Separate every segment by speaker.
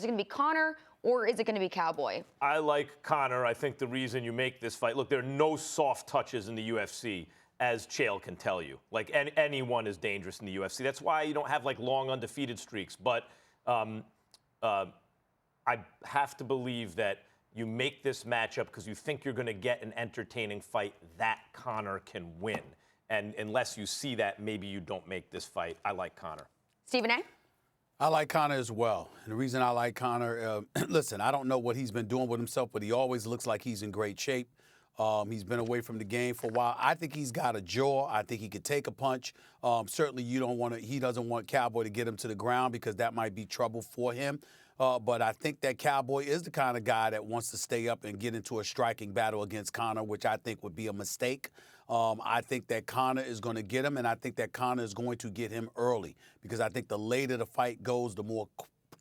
Speaker 1: Is it going to be Conor or is it going to be Cowboy?
Speaker 2: I like Conor. I think the reason you make this fight, look, there are no soft touches in the UFC, as Chael can tell you. Like, anyone is dangerous in the UFC. That's why you don't have, like, long undefeated streaks. But I have to believe that you make this matchup because you think you're going to get an entertaining fight that Conor can win. And unless you see that, maybe you don't make this fight. I like Conor.
Speaker 1: Stephen A.?
Speaker 3: I like Conor as well. And the reason I like Conor, listen, I don't know what he's been doing with himself, but he always looks like he's in great shape. He's been away from the game for a while. I think he's got a jaw. I think he could take a punch. Certainly, he doesn't want Cowboy to get him to the ground because that might be trouble for him. But I think that Cowboy is the kind of guy that wants to stay up and get into a striking battle against Conor, which I think would be a mistake. I think that Conor is going to get him, and I think that Conor is going to get him early because I think the later the fight goes, the more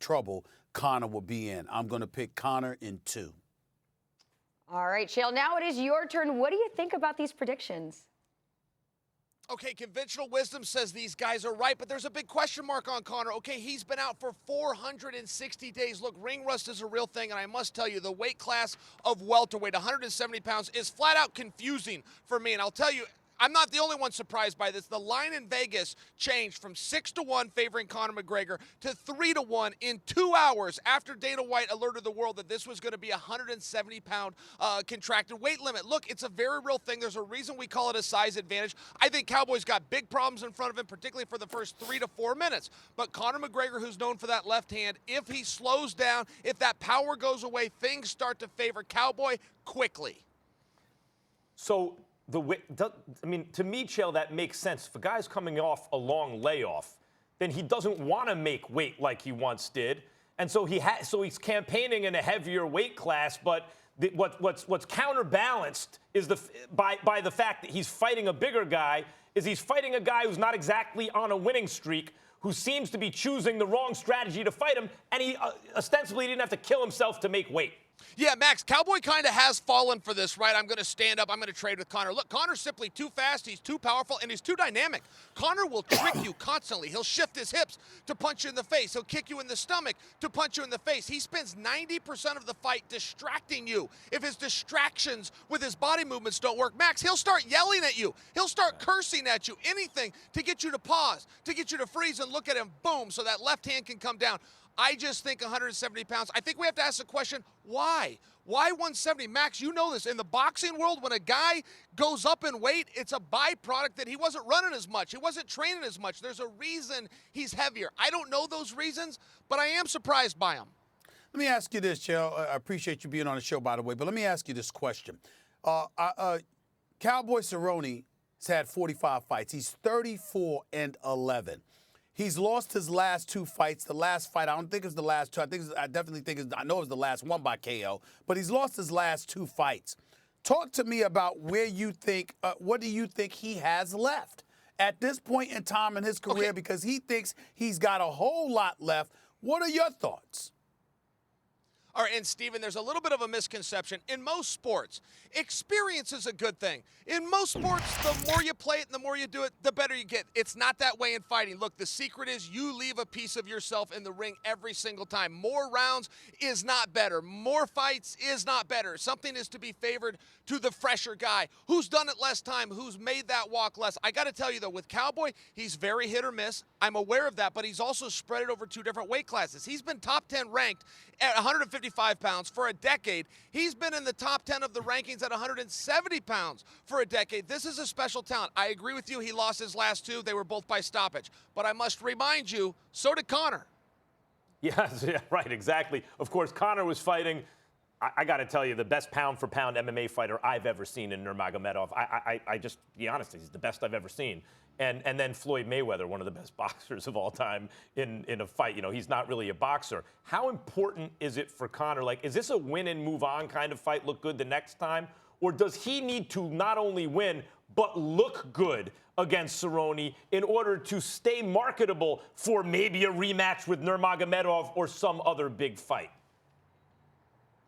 Speaker 3: trouble Conor will be in. I'm going to pick Conor in 2.
Speaker 1: All right, Chael, now it is your turn. What do you think about these predictions?
Speaker 4: Okay, conventional wisdom says these guys are right, but there's a big question mark on Conor. Okay, he's been out for 460 days. Look, ring rust is a real thing, and I must tell you, the weight class of welterweight, 170 pounds, is flat out confusing for me. And I'll tell you, I'm not the only one surprised by this. The line in Vegas changed from 6-1 favoring Conor McGregor to 3-1 in 2 hours after Dana White alerted the world that this was going to be a 170-pound contracted weight limit. Look, it's a very real thing. There's a reason we call it a size advantage. I think Cowboy's got big problems in front of him, particularly for the first 3 to 4 minutes. But Conor McGregor, who's known for that left hand, if he slows down, if that power goes away, things start to favor Cowboy quickly.
Speaker 2: So, I mean, to me, Chael, that makes sense. If a guy's coming off a long layoff, then he doesn't want to make weight like he once did. And so he's campaigning in a heavier weight class, but what's counterbalanced is by the fact that he's fighting a bigger guy, is he's fighting a guy who's not exactly on a winning streak, who seems to be choosing the wrong strategy to fight him, and he ostensibly didn't have to kill himself to make weight.
Speaker 4: Yeah, Max, Cowboy kind of has fallen for this, right? I'm going to stand up. I'm going to trade with Conor. Look, Conor's simply too fast. He's too powerful, and he's too dynamic. Conor will trick you constantly. He'll shift his hips to punch you in the face. He'll kick you in the stomach to punch you in the face. He spends 90% of the fight distracting you. If his distractions with his body movements don't work, Max, he'll start yelling at you. He'll start cursing at you. Anything to get you to pause, to get you to freeze and look at him, boom, so that left hand can come down. I just think 170 pounds. I think we have to ask the question, why? Why 170? Max, you know this. In the boxing world, when a guy goes up in weight, it's a byproduct that he wasn't running as much. He wasn't training as much. There's a reason he's heavier. I don't know those reasons, but I am surprised by them.
Speaker 3: Let me ask you this, Chael. I appreciate you being on the show, by the way, but let me ask you this question. Cowboy Cerrone has had 45 fights. He's 34-11. He's lost his last 2 fights. The last fight, I don't think it's the last 2. I definitely think I know it's the last one by KO. But he's lost his last 2 fights. Talk to me about where you think, what do you think he has left at this point in time in his career? Okay. Because he thinks he's got a whole lot left. What are your thoughts?
Speaker 4: All right, and Stephen, there's a little bit of a misconception. In most sports, experience is a good thing. In most sports, the more you play it and the more you do it, the better you get. It's not that way in fighting. Look, the secret is you leave a piece of yourself in the ring every single time. More rounds is not better. More fights is not better. Something is to be favored to the fresher guy who's done it less time, who's made that walk less. I got to tell you, though, with Cowboy, he's very hit or miss. I'm aware of that, but he's also spread it over 2 different weight classes. He's been top 10 ranked at 155 pounds for a decade. He's been in the top 10 of the rankings at 170 pounds for a decade. This is a special talent. I agree with you. He lost his last 2. They were both by stoppage. But I must remind you, so did Conor.
Speaker 2: Yes, yeah, right, exactly. Of course, Conor was fighting, I got to tell you, the best pound-for-pound MMA fighter I've ever seen in Nurmagomedov. I just, to be honest, he's the best I've ever seen. And then Floyd Mayweather, one of the best boxers of all time in a fight. You know, he's not really a boxer. How important is it for Conor? Like, is this a win and move on kind of fight, look good the next time? Or does he need to not only win, but look good against Cerrone in order to stay marketable for maybe a rematch with Nurmagomedov or some other big fight?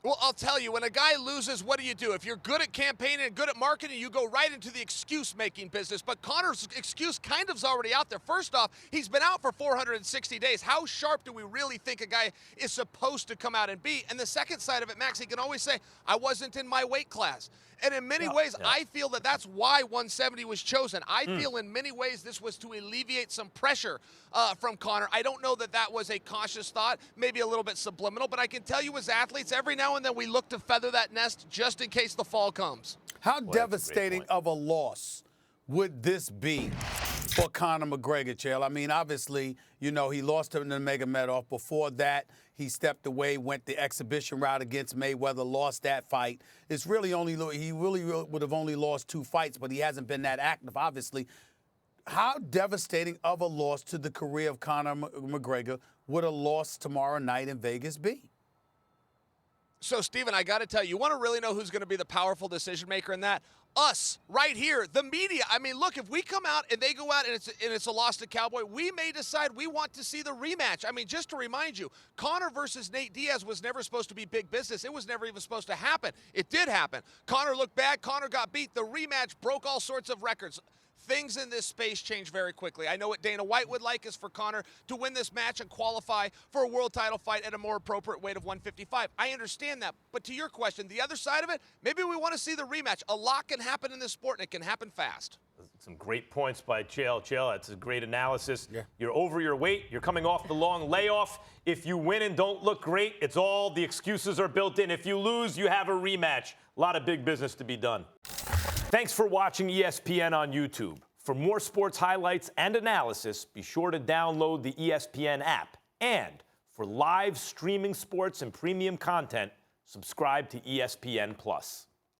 Speaker 4: Well, I'll tell you, when a guy loses, what do? If you're good at campaigning and good at marketing, you go right into the excuse-making business. But Conor's excuse kind of's already out there. First off, he's been out for 460 days. How sharp do we really think a guy is supposed to come out and be? And the second side of it, Max, he can always say, I wasn't in my weight class. And in many ways, I feel that that's why 170 was chosen. I feel in many ways this was to alleviate some pressure from Conor. I don't know that that was a cautious thought, maybe a little bit subliminal, but I can tell you as athletes, every now and then we look to feather that nest just in case the fall comes.
Speaker 3: How devastating of a loss would this be for Conor McGregor, Chael? I mean, obviously, you know, he lost to Nurmagomedov. Before that, he stepped away, went the exhibition route against Mayweather, lost that fight. It's really he really would have only lost 2 fights, but he hasn't been that active, obviously. How devastating of a loss to the career of Conor McGregor would a loss tomorrow night in Vegas be?
Speaker 4: So, Steven, I got to tell you, you want to really know who's going to be the powerful decision maker in that? Us, right here, the media. I mean, look, if we come out and they go out and it's a loss to Cowboy, we may decide we want to see the rematch. I mean, just to remind you, Conor versus Nate Diaz was never supposed to be big business. It was never even supposed to happen. It did happen. Conor looked bad. Conor got beat. The rematch broke all sorts of records. Things in this space change very quickly. I know what Dana White would like is for Conor to win this match and qualify for a world title fight at a more appropriate weight of 155. I understand that. But to your question, the other side of it, maybe we want to see the rematch. A lot can happen in this sport, and it can happen fast.
Speaker 2: Some great points by Chael. Chael, that's a great analysis.
Speaker 3: Yeah.
Speaker 2: You're over your weight. You're coming off the long layoff. If you win and don't look great, it's all the excuses are built in. If you lose, you have a rematch. A lot of big business to be done. Thanks for watching ESPN on YouTube. For more sports highlights and analysis, be sure to download the ESPN app. And for live streaming sports and premium content, subscribe to ESPN+.